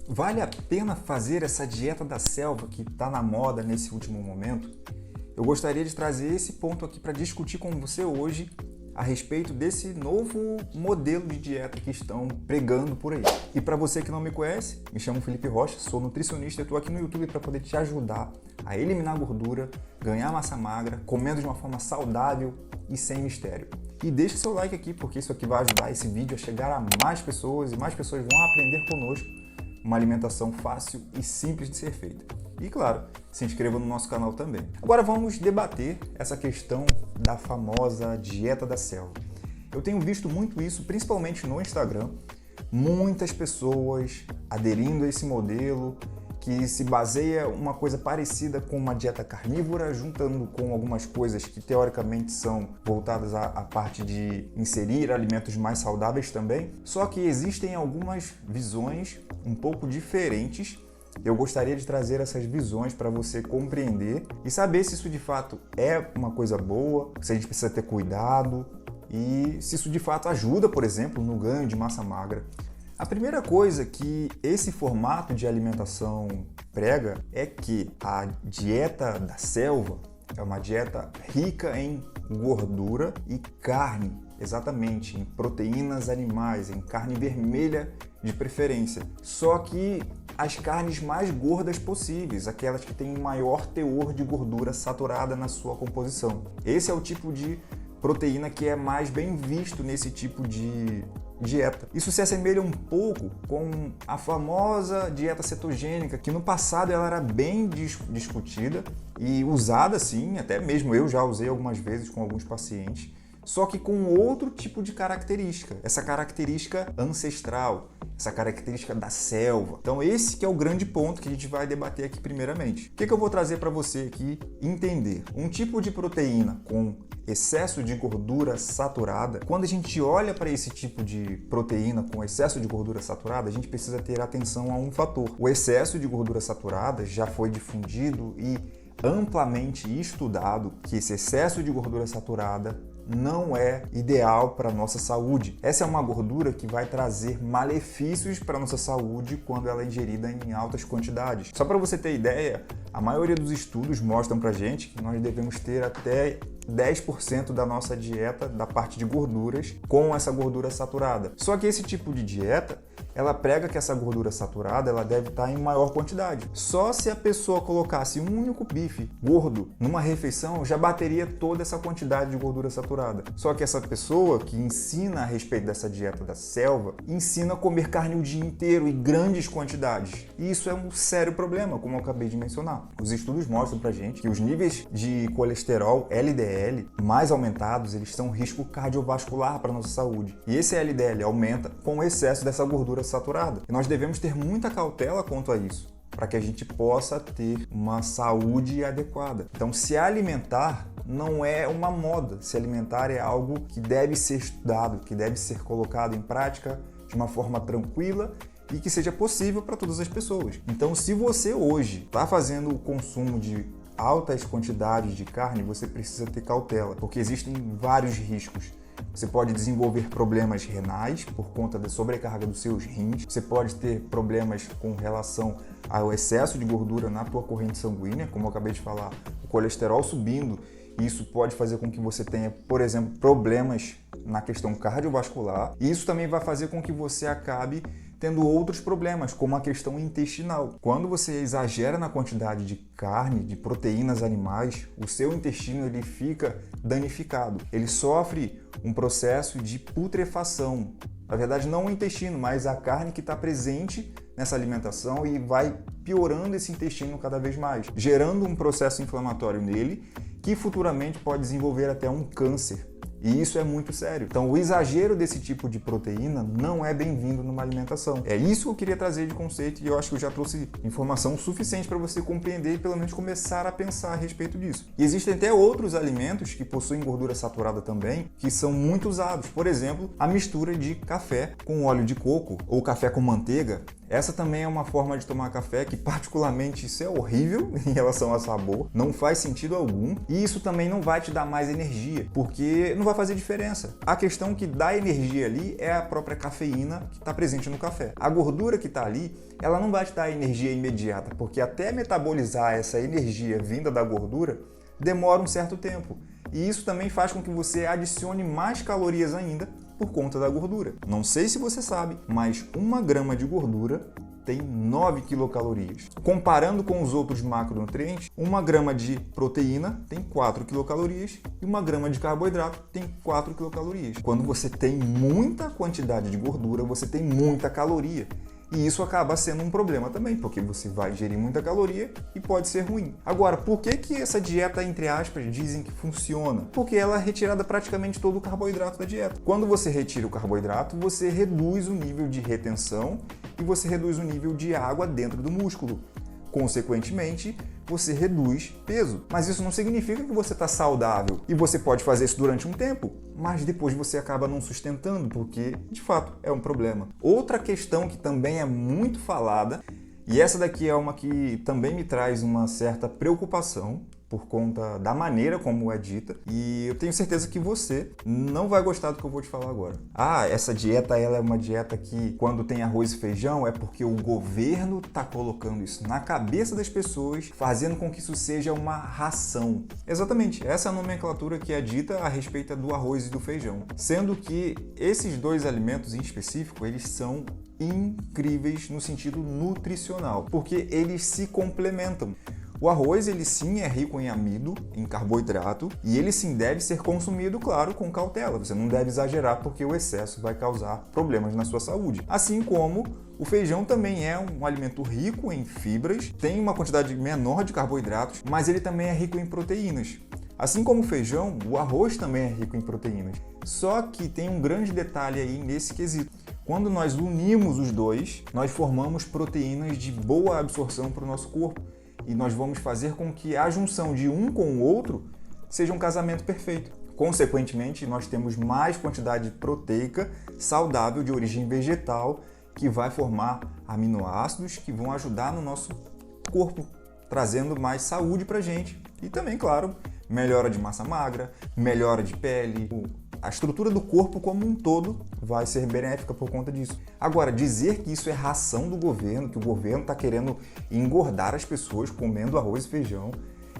Vale a pena fazer essa dieta da selva que está na moda nesse último momento? Eu gostaria de trazer esse ponto aqui para discutir com você hoje a respeito desse novo modelo de dieta que estão pregando por aí. E para você que não me conhece, me chamo Felipe Rocha, sou nutricionista e estou aqui no YouTube para poder te ajudar a eliminar gordura, ganhar massa magra, comendo de uma forma saudável e sem mistério. E deixa seu like aqui, porque isso aqui vai ajudar esse vídeo a chegar a mais pessoas e mais pessoas vão aprender conosco uma alimentação fácil e simples de ser feita. E claro, se inscreva no nosso canal também. Agora vamos debater essa questão da famosa dieta da selva. Eu tenho visto muito isso, principalmente no Instagram, muitas pessoas aderindo a esse modelo que se baseia uma coisa parecida com uma dieta carnívora, juntando com algumas coisas que teoricamente são voltadas à parte de inserir alimentos mais saudáveis também. Só que existem algumas visões um pouco diferentes. Eu gostaria de trazer essas visões para você compreender e saber se isso de fato é uma coisa boa, se a gente precisa ter cuidado e se isso de fato ajuda, por exemplo, no ganho de massa magra. A primeira coisa que esse formato de alimentação prega é que a dieta da selva é uma dieta rica em gordura e carne, exatamente, em proteínas animais, em carne vermelha de preferência. Só que as carnes mais gordas possíveis, aquelas que têm o maior teor de gordura saturada na sua composição. Esse é o tipo de proteína que é mais bem visto nesse tipo de dieta. Isso se assemelha um pouco com a famosa dieta cetogênica, que no passado ela era bem discutida e usada sim, até mesmo eu já usei algumas vezes com alguns pacientes, só que com outro tipo de característica, essa característica ancestral, essa característica da selva. Então esse que é o grande ponto que a gente vai debater aqui primeiramente. O que eu vou trazer para você aqui entender? Um tipo de proteína com excesso de gordura saturada, quando a gente olha para esse tipo de proteína com excesso de gordura saturada, a gente precisa ter atenção a um fator. O excesso de gordura saturada já foi difundido e amplamente estudado que esse excesso de gordura saturada não é ideal para a nossa saúde. Essa é uma gordura que vai trazer malefícios para a nossa saúde quando ela é ingerida em altas quantidades. Só para você ter ideia, a maioria dos estudos mostram para a gente que nós devemos ter até 10% da nossa dieta da parte de gorduras com essa gordura saturada. Só que esse tipo de dieta, ela prega que essa gordura saturada ela deve estar em maior quantidade. Só se a pessoa colocasse um único bife gordo numa refeição, já bateria toda essa quantidade de gordura saturada. Só que essa pessoa que ensina a respeito dessa dieta da selva, ensina a comer carne o dia inteiro em grandes quantidades. E isso é um sério problema, como eu acabei de mencionar. Os estudos mostram pra gente que os níveis de colesterol LDL mais aumentados, eles são um risco cardiovascular para a nossa saúde. E esse LDL aumenta com o excesso dessa gordura saturada. E nós devemos ter muita cautela quanto a isso, para que a gente possa ter uma saúde adequada. Então, se alimentar não é uma moda. Se alimentar é algo que deve ser estudado, que deve ser colocado em prática de uma forma tranquila e que seja possível para todas as pessoas. Então, se você hoje está fazendo o consumo de altas quantidades de carne, você precisa ter cautela, porque existem vários riscos. Você pode desenvolver problemas renais por conta da sobrecarga dos seus rins. Você pode ter problemas com relação ao excesso de gordura na tua corrente sanguínea, como eu acabei de falar, o colesterol subindo. Isso pode fazer com que você tenha, por exemplo, problemas na questão cardiovascular. E isso também vai fazer com que você acabe tendo outros problemas, como a questão intestinal. Quando você exagera na quantidade de carne, de proteínas animais, o seu intestino ele fica danificado. Ele sofre um processo de putrefação. Na verdade, não o intestino, mas a carne que está presente nessa alimentação e vai piorando esse intestino cada vez mais, gerando um processo inflamatório nele que futuramente pode desenvolver até um câncer. E isso é muito sério. Então, o exagero desse tipo de proteína não é bem-vindo numa alimentação. É isso que eu queria trazer de conceito e eu acho que eu já trouxe informação suficiente para você compreender e pelo menos começar a pensar a respeito disso. E existem até outros alimentos que possuem gordura saturada também, que são muito usados. Por exemplo, a mistura de café com óleo de coco ou café com manteiga Essa também é uma forma de tomar café que, particularmente, isso é horrível em relação ao sabor, não faz sentido algum, e isso também não vai te dar mais energia, porque não vai fazer diferença. A questão que dá energia ali é a própria cafeína que está presente no café. A gordura que está ali, ela não vai te dar energia imediata, porque até metabolizar essa energia vinda da gordura demora um certo tempo. E isso também faz com que você adicione mais calorias ainda por conta da gordura. Não sei se você sabe, mas 1 grama de gordura tem 9 quilocalorias. Comparando com os outros macronutrientes, 1 grama de proteína tem 4 quilocalorias e 1 grama de carboidrato tem 4 quilocalorias. Quando você tem muita quantidade de gordura, você tem muita caloria. E isso acaba sendo um problema também, porque você vai ingerir muita caloria e pode ser ruim. Agora, por que essa dieta, entre aspas, dizem que funciona? Porque ela é retirada praticamente todo o carboidrato da dieta. Quando você retira o carboidrato, você reduz o nível de retenção e você reduz o nível de água dentro do músculo. Consequentemente, você reduz peso. Mas isso não significa que você está saudável. E você pode fazer isso durante um tempo, mas depois você acaba não sustentando, porque, de fato, é um problema. Outra questão que também é muito falada, e essa daqui é uma que também me traz uma certa preocupação, por conta da maneira como é dita, e eu tenho certeza que você não vai gostar do que eu vou te falar agora. Essa dieta ela é uma dieta que, quando tem arroz e feijão, é porque o governo está colocando isso na cabeça das pessoas, fazendo com que isso seja uma ração. Exatamente, essa é a nomenclatura que é dita a respeito do arroz e do feijão. Sendo que esses dois alimentos em específico, eles são incríveis no sentido nutricional, porque eles se complementam. O arroz, ele sim é rico em amido, em carboidrato, e ele sim deve ser consumido, claro, com cautela. Você não deve exagerar porque o excesso vai causar problemas na sua saúde. Assim como o feijão também é um alimento rico em fibras, tem uma quantidade menor de carboidratos, mas ele também é rico em proteínas. Assim como o feijão, o arroz também é rico em proteínas. Só que tem um grande detalhe aí nesse quesito. Quando nós unimos os dois, nós formamos proteínas de boa absorção para o nosso corpo. E nós vamos fazer com que a junção de um com o outro seja um casamento perfeito. Consequentemente, nós temos mais quantidade proteica saudável de origem vegetal que vai formar aminoácidos que vão ajudar no nosso corpo, trazendo mais saúde para a gente. E também, claro, melhora de massa magra, melhora de pele. A estrutura do corpo como um todo vai ser benéfica por conta disso. Agora, dizer que isso é ração do governo, que o governo está querendo engordar as pessoas comendo arroz e feijão,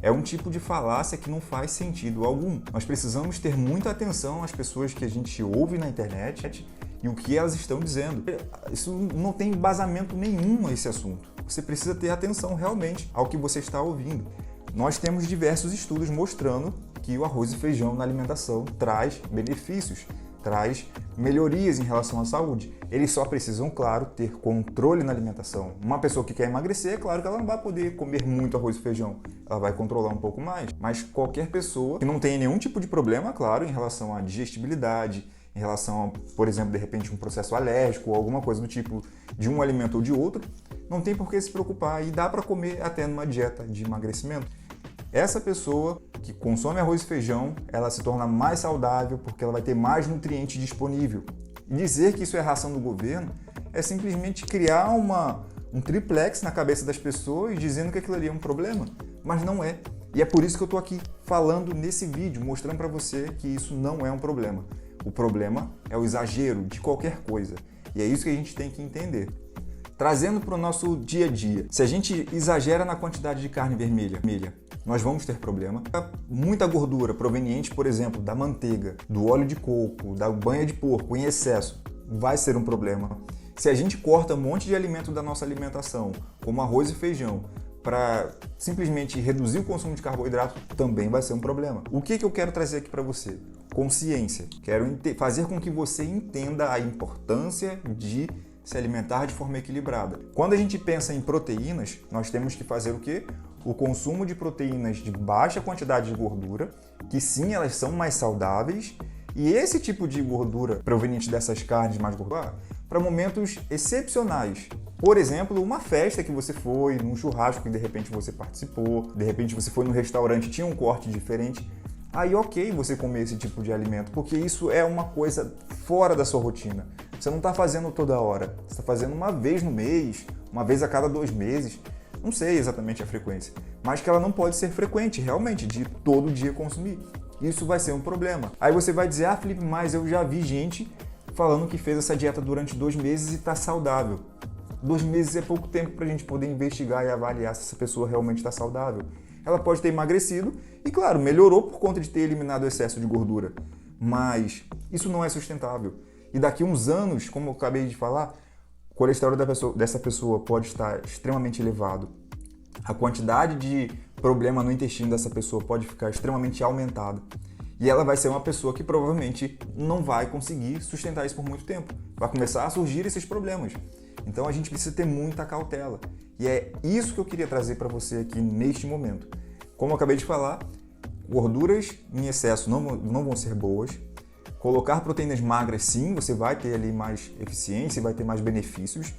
é um tipo de falácia que não faz sentido algum. Nós precisamos ter muita atenção às pessoas que a gente ouve na internet e o que elas estão dizendo. Isso não tem embasamento nenhum a esse assunto. Você precisa ter atenção realmente ao que você está ouvindo. Nós temos diversos estudos mostrando que o arroz e feijão na alimentação traz benefícios, traz melhorias em relação à saúde. Eles só precisam, claro, ter controle na alimentação. Uma pessoa que quer emagrecer, é claro que ela não vai poder comer muito arroz e feijão. Ela vai controlar um pouco mais. Mas qualquer pessoa que não tenha nenhum tipo de problema, claro, em relação à digestibilidade, em relação a, por exemplo, de repente um processo alérgico ou alguma coisa do tipo de um alimento ou de outro, não tem por que se preocupar e dá para comer até numa dieta de emagrecimento. Essa pessoa que consome arroz e feijão, ela se torna mais saudável porque ela vai ter mais nutriente disponível. E dizer que isso é ração do governo é simplesmente criar um triplex na cabeça das pessoas dizendo que aquilo ali é um problema, mas não é. E é por isso que eu estou aqui falando nesse vídeo, mostrando para você que isso não é um problema. O problema é o exagero de qualquer coisa. E é isso que a gente tem que entender. Trazendo para o nosso dia a dia, se a gente exagera na quantidade de carne vermelha, nós vamos ter problema. Muita gordura proveniente, por exemplo, da manteiga, do óleo de coco, da banha de porco em excesso, vai ser um problema. Se a gente corta um monte de alimento da nossa alimentação, como arroz e feijão, para simplesmente reduzir o consumo de carboidrato, também vai ser um problema. O que eu quero trazer aqui para você? Consciência. Quero fazer com que você entenda a importância de se alimentar de forma equilibrada. Quando a gente pensa em proteínas, nós temos que fazer o quê? O consumo de proteínas de baixa quantidade de gordura, que sim, elas são mais saudáveis, e esse tipo de gordura proveniente dessas carnes mais gordurosas, para momentos excepcionais. Por exemplo, uma festa que você foi, num churrasco que de repente você participou, de repente você foi no restaurante e tinha um corte diferente. aí ok você comer esse tipo de alimento, porque isso é uma coisa fora da sua rotina. Você não está fazendo toda hora, você está fazendo uma vez no mês, uma vez a cada 2 meses, não sei exatamente a frequência, mas que ela não pode ser frequente, realmente, de todo dia consumir. Isso vai ser um problema. Aí você vai dizer, Felipe, mas eu já vi gente falando que fez essa dieta durante 2 meses e está saudável. 2 meses é pouco tempo para a gente poder investigar e avaliar se essa pessoa realmente está saudável. Ela pode ter emagrecido e, claro, melhorou por conta de ter eliminado o excesso de gordura. Mas isso não é sustentável. E daqui uns anos, como eu acabei de falar, o colesterol dessa pessoa pode estar extremamente elevado. A quantidade de problema no intestino dessa pessoa pode ficar extremamente aumentada. E ela vai ser uma pessoa que provavelmente não vai conseguir sustentar isso por muito tempo. Vai começar a surgir esses problemas. Então a gente precisa ter muita cautela. E é isso que eu queria trazer para você aqui neste momento. Como eu acabei de falar, gorduras em excesso não vão ser boas. Colocar proteínas magras, sim, você vai ter ali mais eficiência, vai ter mais benefícios.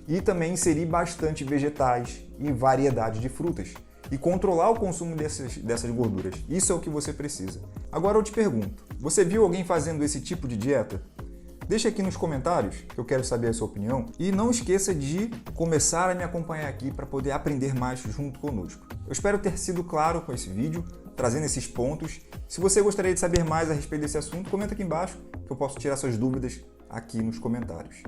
E também inserir bastante vegetais e variedade de frutas. E controlar o consumo dessas gorduras. Isso é o que você precisa. Agora eu te pergunto, você viu alguém fazendo esse tipo de dieta? Deixa aqui nos comentários, que eu quero saber a sua opinião. E não esqueça de começar a me acompanhar aqui para poder aprender mais junto conosco. Eu espero ter sido claro com esse vídeo, trazendo esses pontos. Se você gostaria de saber mais a respeito desse assunto, comenta aqui embaixo, que eu posso tirar suas dúvidas aqui nos comentários.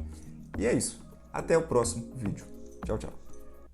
E é isso. Até o próximo vídeo. Tchau, tchau.